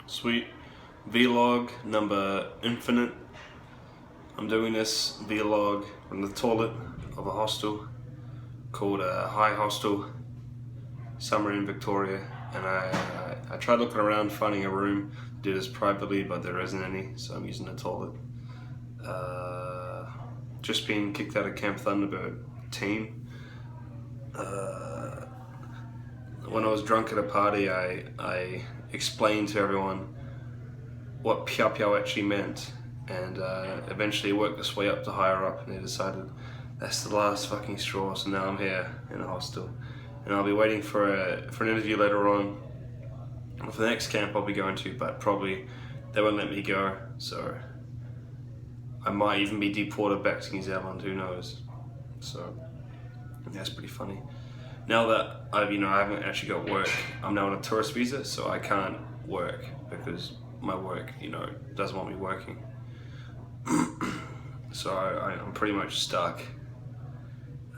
Sweet. Vlog number infinite. I'm doing this vlog from the toilet of a hostel called High Hostel, somewhere in Victoria, and I tried looking around finding a room to do this privately, but there isn't any, so I'm using the toilet. Just being kicked out of Camp Thunderbird team. When I was drunk at a party, I explained to everyone what Peow Peow actually meant, and eventually it worked its way up to higher up, and they decided that's the last fucking straw, so now I'm here in a hostel. And I'll be waiting for an interview later on for the next camp I'll be going to, but probably they won't let me go, so I might even be deported back to New Zealand, who knows. So that's pretty funny. Now that I haven't actually got work, I'm now on a tourist visa, so I can't work because my work, doesn't want me working. So I'm pretty much stuck.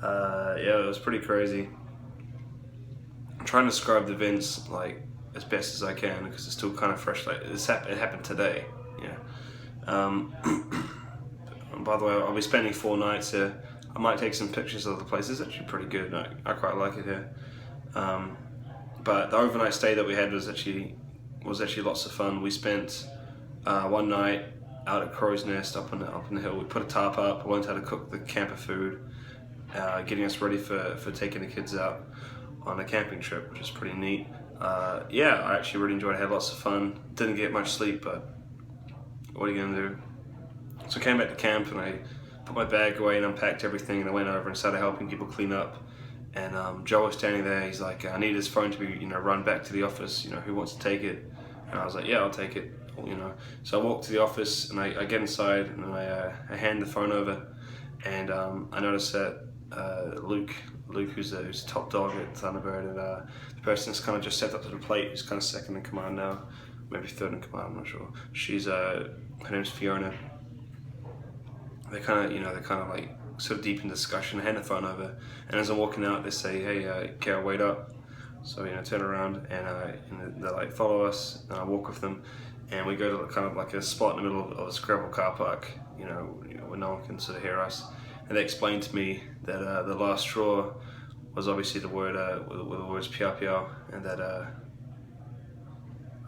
Yeah, it was pretty crazy. I'm trying to describe the events like as best as I can because it's still kind of fresh. Like it happened today. Yeah. By the way, I'll be spending 4 nights here. I might take some pictures of the place. It's actually pretty good. I quite like it here. But the overnight stay that we had was actually lots of fun. We spent one night out at Crow's Nest up in the hill. We put a tarp up, learned how to cook the camper food, getting us ready for taking the kids out on a camping trip, which is pretty neat. Yeah, I actually really enjoyed it. I had lots of fun. Didn't get much sleep, but what are you gonna do? So I came back to camp and I put my bag away and unpacked everything, and I went over and started helping people clean up. And Joe was standing there. He's like, I need his phone to be, run back to the office. Who wants to take it? And I was like, yeah, I'll take it. So I walked to the office and I get inside and I hand the phone over, and I noticed that Luke, who's the top dog at Thunderbird, and the person that's kind of just stepped up to the plate, who's kind of second in command now, maybe third in command, I'm not sure. Her name's Fiona. They're kind of like sort of deep in discussion. I hand the phone over, and as I'm walking out, they say, "Hey, Carol, wait up." So I turn around and they like follow us, and I walk with them, and we go to kind of like a spot in the middle of a gravel car park, where no one can sort of hear us. And they explained to me that the last straw was obviously the word with the words Peow Peow, and that I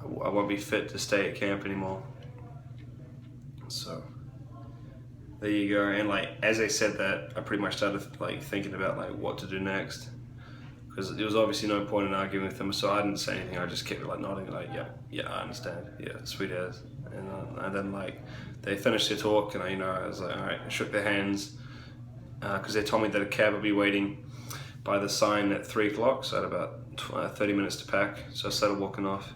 won't be fit to stay at camp anymore. So there you go. And like as they said that, I pretty much started like thinking about like what to do next, because there was obviously no point in arguing with them. So I didn't say anything. I just kept like nodding, like yeah, I understand. Yeah, sweet as. And then like they finished their talk, and I was like, all right. I shook their hands because they told me that a cab would be waiting by the sign at 3 o'clock. So I had about 30 minutes to pack. So I started walking off,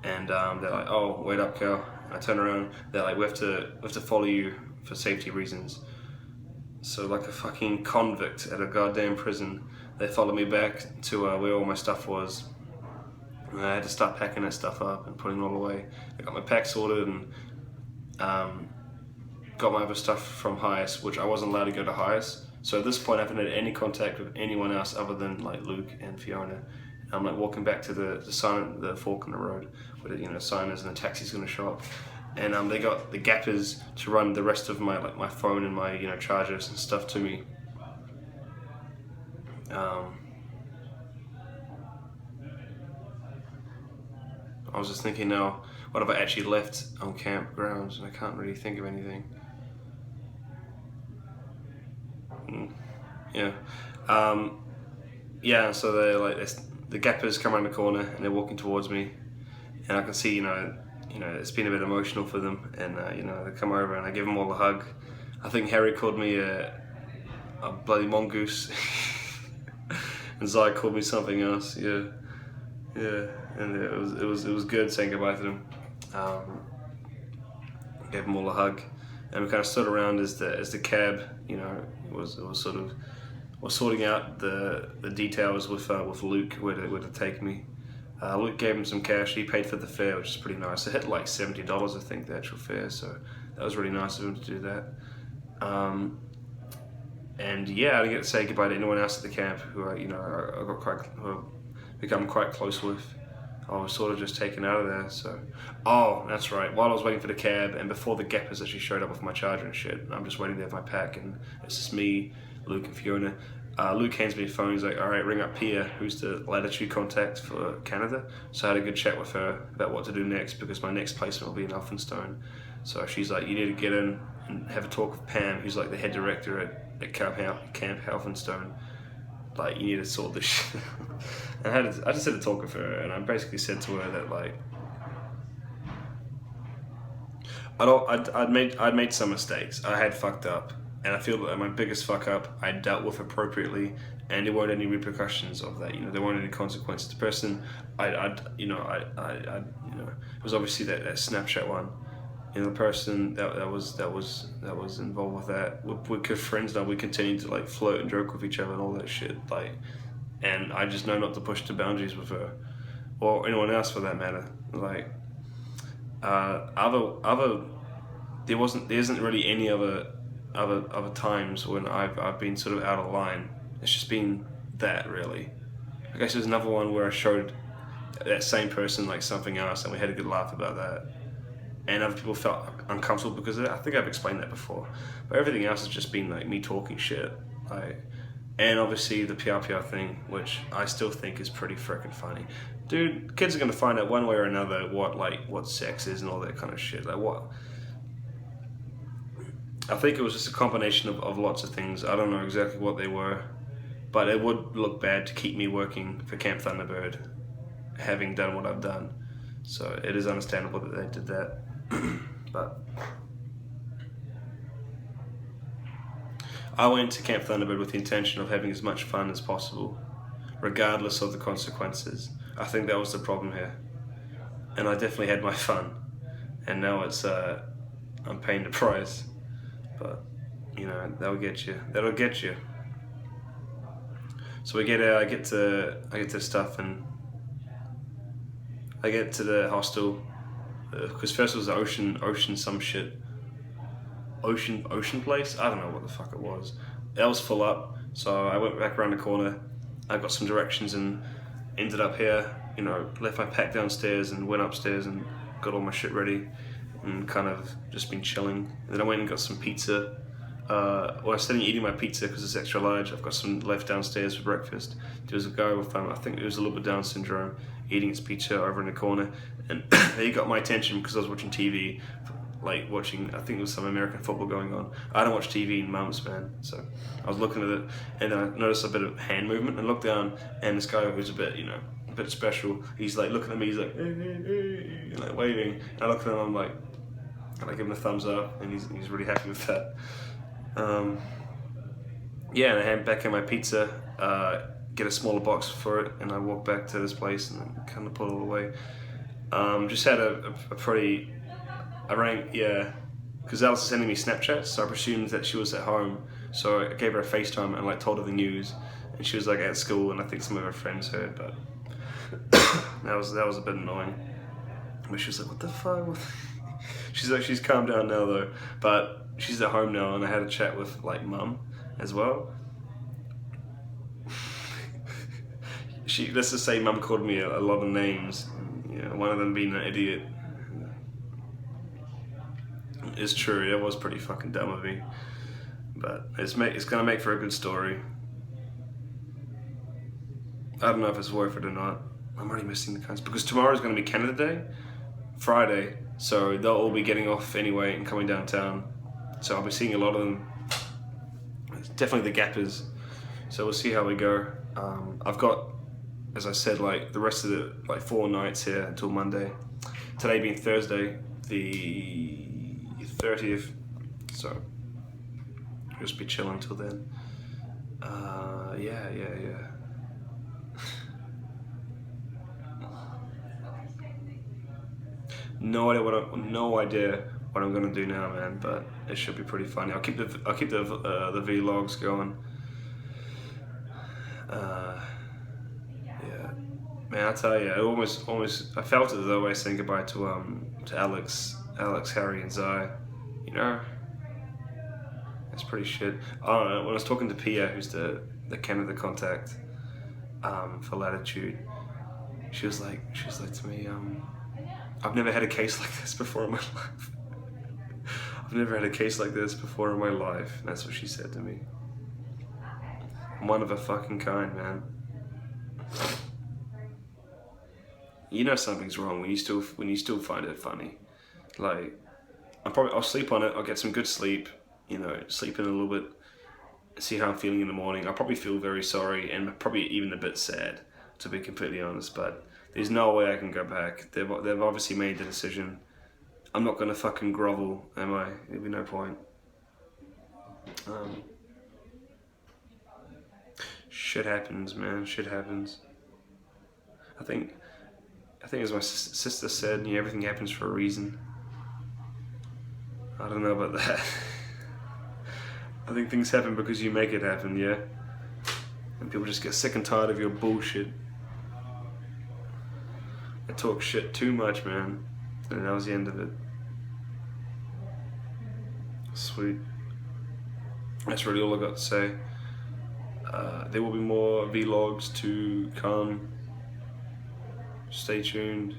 and they're like, oh, wait up, Cal. I turn around. They're like, we have to follow you for safety reasons. So like a fucking convict at a goddamn prison, they followed me back to where all my stuff was. And I had to start packing that stuff up and putting it all away. I got my pack sorted and got my other stuff from Highest, which I wasn't allowed to go to Highest. So at this point I haven't had any contact with anyone else other than like Luke and Fiona. And I'm like walking back to the sign, the fork in the road where the sign is and the taxi's gonna show up. And they got the gappers to run the rest of my phone and my chargers and stuff to me. I was just thinking now, what have I actually left on campgrounds? And I can't really think of anything. Yeah. Yeah. So the gappers come around the corner and they're walking towards me, and I can see it's been a bit emotional for them, and they come over and I give them all a hug. I think Harry called me a bloody mongoose, and Zai called me something else. Yeah, and it was good saying goodbye to them. Gave them all a hug, and we kind of stood around as the cab, was sorting out the details with Luke where to take me. Luke gave him some cash. He paid for the fare, which is pretty nice. It hit like $70, I think, the actual fare. So that was really nice of him to do that. And yeah, I didn't get to say goodbye to anyone else at the camp who I've become quite close with. I was sort of just taken out of there. So, oh, that's right. While I was waiting for the cab, and before the gappers actually showed up with my charger and shit, I'm just waiting there with my pack, and it's just me, Luke, and Fiona. Luke hands me a phone. He's like, "All right, ring up Pia, who's the latitude contact for Canada." So I had a good chat with her about what to do next, because my next placement will be in Elphinstone. So she's like, "You need to get in and have a talk with Pam, who's like the head director at Camp Elphinstone. Like, you need to sort this shit." And I just had to talk with her, and I basically said to her that, like, I'd made some mistakes. I had fucked up, and I feel that my biggest fuck up I dealt with appropriately, and there weren't any repercussions of that. You know, there weren't any consequences. The person it was obviously that Snapchat one. You know, the person that was involved with that. We're good friends now. We continue to like flirt and joke with each other and all that shit. Like, and I just know not to push the boundaries with her, or anyone else for that matter. Like, there isn't really any other times when I've been sort of out of line. It's just been that, really. I guess there's another one where I showed that same person like something else, and we had a good laugh about that, and other people felt uncomfortable because of it. I think I've explained that before, but everything else has just been like me talking shit, like, and obviously the Peow Peow thing, which I still think is pretty freaking funny. Dude, kids are gonna find out one way or another what sex is and all that kind of shit. Like, what? I think it was just a combination of lots of things. I don't know exactly what they were, but it would look bad to keep me working for Camp Thunderbird, having done what I've done. So it is understandable that they did that. But I went to Camp Thunderbird with the intention of having as much fun as possible, regardless of the consequences. I think that was the problem here. And I definitely had my fun. And now it's, I'm paying the price. But, you know, that'll get you. So we get out, I get to stuff, and I get to the hostel, because first it was the ocean some shit. Ocean place? I don't know what the fuck it was. That was full up, so I went back around the corner. I got some directions and ended up here. You know, left my pack downstairs and went upstairs and got all my shit ready and kind of just been chilling. And then I went and got some pizza. Well, I was sitting eating my pizza because it's extra large. I've got some left downstairs for breakfast. There was a guy with, I think it was a little bit Down syndrome, eating his pizza over in the corner. And he got my attention because I was watching TV, like watching, I think it was some American football going on. I don't watch TV in months, man. So I was looking at it, and then I noticed a bit of hand movement and looked down, and this guy was a bit, you know, a bit special. He's like looking at me, he's like, hey, hey, hey, like waving. And I look at him, I'm like, and I give him a thumbs up, and he's really happy with that. Yeah, and I hand back in my pizza, get a smaller box for it, and I walk back to this place and then kind of put it all away. Just had a pretty, I rang, yeah, because Alice was sending me Snapchats, so I presumed that she was at home. So I gave her a FaceTime and like told her the news, and she was like at school, and I think some of her friends heard, but that was a bit annoying. But she was like, "What the fuck?" She's like, she's calmed down now though, but she's at home now, and I had a chat with like mum as well. Let's just say mum called me a lot of names, you know, one of them being an idiot. It's true, it was pretty fucking dumb of me, but it's gonna make for a good story. I don't know if it's worth it or not. I'm already missing the cunts, because tomorrow's gonna be Canada Day, Friday, so they'll all be getting off anyway and coming downtown. So I'll be seeing a lot of them. It's definitely the gappers. So we'll see how we go. I've got, as I said, like the rest of the 4 nights here until Monday. Today being Thursday, the 30th. So just be chilling until then. Yeah. No idea what I'm gonna do now, man. But it should be pretty funny. I'll keep the vlogs going. Yeah, man. I tell you, I felt it though. I saying goodbye to Alex, Harry, and Zai. You know, that's pretty shit. When I was talking to Pia, who's the Canada contact for Latitude, she was like to me, I've never had a case like this before in my life. I've never had a case like this before in my life. And that's what she said to me. I'm one of a fucking kind, man. You know something's wrong when you still find it funny. Like, I'll sleep on it. I'll get some good sleep. You know, sleep in a little bit. See how I'm feeling in the morning. I'll probably feel very sorry and probably even a bit sad, to be completely honest. But there's no way I can go back. They've obviously made the decision. I'm not gonna fucking grovel, am I? There'd be no point. Shit happens, man. Shit happens. I think as my sister said, everything happens for a reason. I don't know about that. I think things happen because you make it happen, yeah? And people just get sick and tired of your bullshit. I talk shit too much, man. And that was the end of it. Sweet. That's really all I got to say. There will be more vlogs to come. Stay tuned.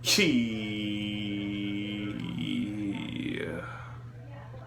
Yee.